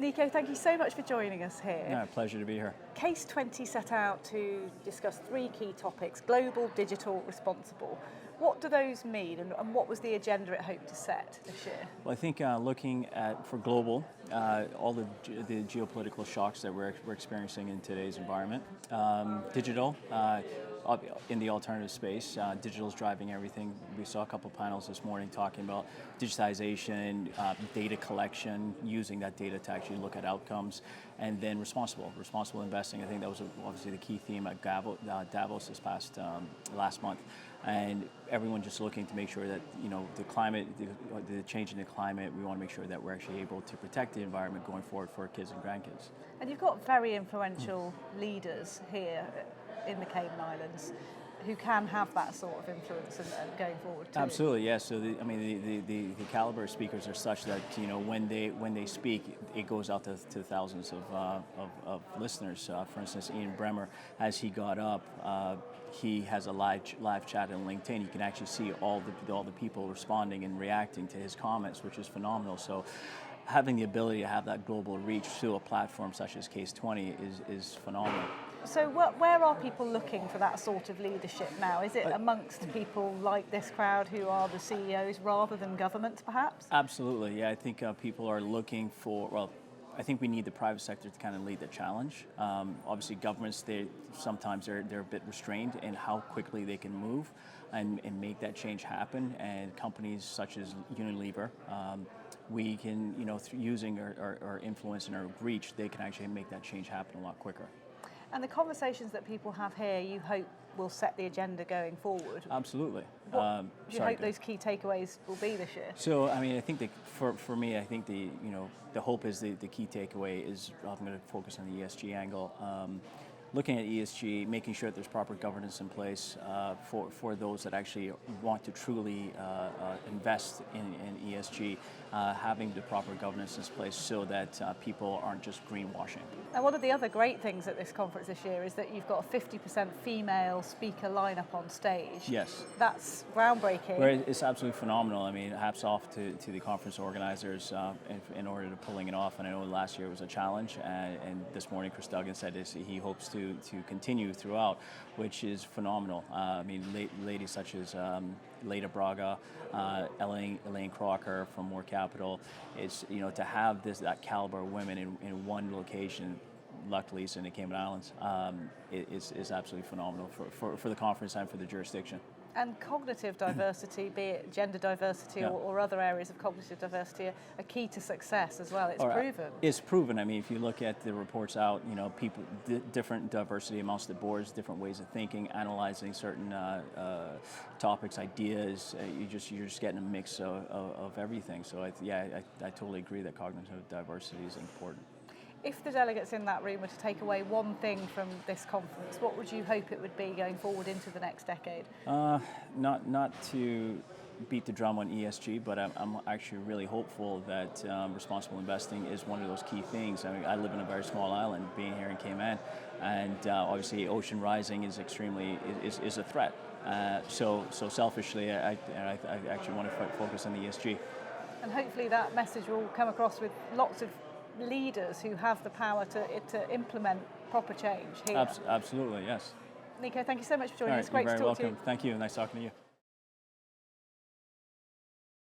Niko, thank you so much for joining us here. Yeah, pleasure to be here. CAIS20 set out to discuss three key topics: global, digital, responsible. What do those mean, and what was the agenda it hoped to set this year? Well, I think looking at, for global, all the geopolitical shocks that we're experiencing in today's environment. Digital, in the alternative space, digital is driving everything. We saw a couple of panels this morning talking about digitization, data collection, using that data to actually look at outcomes, and then responsible investing. I think that was obviously the key theme at Davos this past last month, and everyone just looking to make sure that the climate, the change in the climate, we want to make sure that we're actually able to protect the environment going forward for our kids and grandkids. And you've got very influential leaders here in the Cayman Islands who can have that sort of influence and going forward too. Absolutely, yes. So the caliber of speakers are such that when they speak, it goes out to thousands of listeners. For instance, Ian Bremmer, as he got up, he has a live chat on LinkedIn. You can actually see all the people responding and reacting to his comments, which is phenomenal. So having the ability to have that global reach through a platform such as CAIS20 is phenomenal. So where are people looking for that sort of leadership now? Is it amongst people like this crowd who are the CEOs rather than governments perhaps? Absolutely, yeah. I think people are looking for, well, I think we need the private sector to kind of lead the challenge. Obviously governments, sometimes they're a bit restrained in how quickly they can move and make that change happen. And companies such as Unilever, we can, through using our influence and our reach, they can actually make that change happen a lot quicker. And the conversations that people have here, you hope will set the agenda going forward? Absolutely. What do you hope those key takeaways will be this year? So, I mean, I think for me, I think the hope is the key takeaway is, I'm going to focus on the ESG angle. Looking at ESG, making sure that there's proper governance in place for those that actually want to truly invest in ESG, having the proper governance in place so that people aren't just greenwashing. And one of the other great things at this conference this year is that you've got a 50% female speaker lineup on stage. Yes. That's groundbreaking. Well, it's absolutely phenomenal. I mean, hats off to the conference organizers in order to pulling it off. And I know last year was a challenge, and this morning Chris Duggan said he hopes to continue throughout, which is phenomenal. I mean, ladies such as Leda Braga, Elaine Crocker from More Capital, it's to have that caliber of women in one location, luckily it's in the Cayman Islands, is absolutely phenomenal for the conference and for the jurisdiction. And cognitive diversity, be it gender diversity or other areas of cognitive diversity, are key to success as well. It's proven. It's proven. I mean, if you look at the reports out, people, different diversity amongst the boards, different ways of thinking, analyzing certain topics, ideas. You're just getting a mix of everything. So I totally agree that cognitive diversity is important. If the delegates in that room were to take away one thing from this conference, what would you hope it would be going forward into the next decade? Not to beat the drum on ESG, but I'm actually really hopeful that responsible investing is one of those key things. I mean, I live in a very small island, being here in Cayman, and obviously ocean rising is is a threat. So selfishly, I actually want to focus on the ESG. And hopefully that message will come across with lots of leaders who have the power to implement proper change here. Absolutely, yes. Niko, thank you so much for joining us. Great to talk to you. You're very welcome. To you. Thank you. Nice talking to you.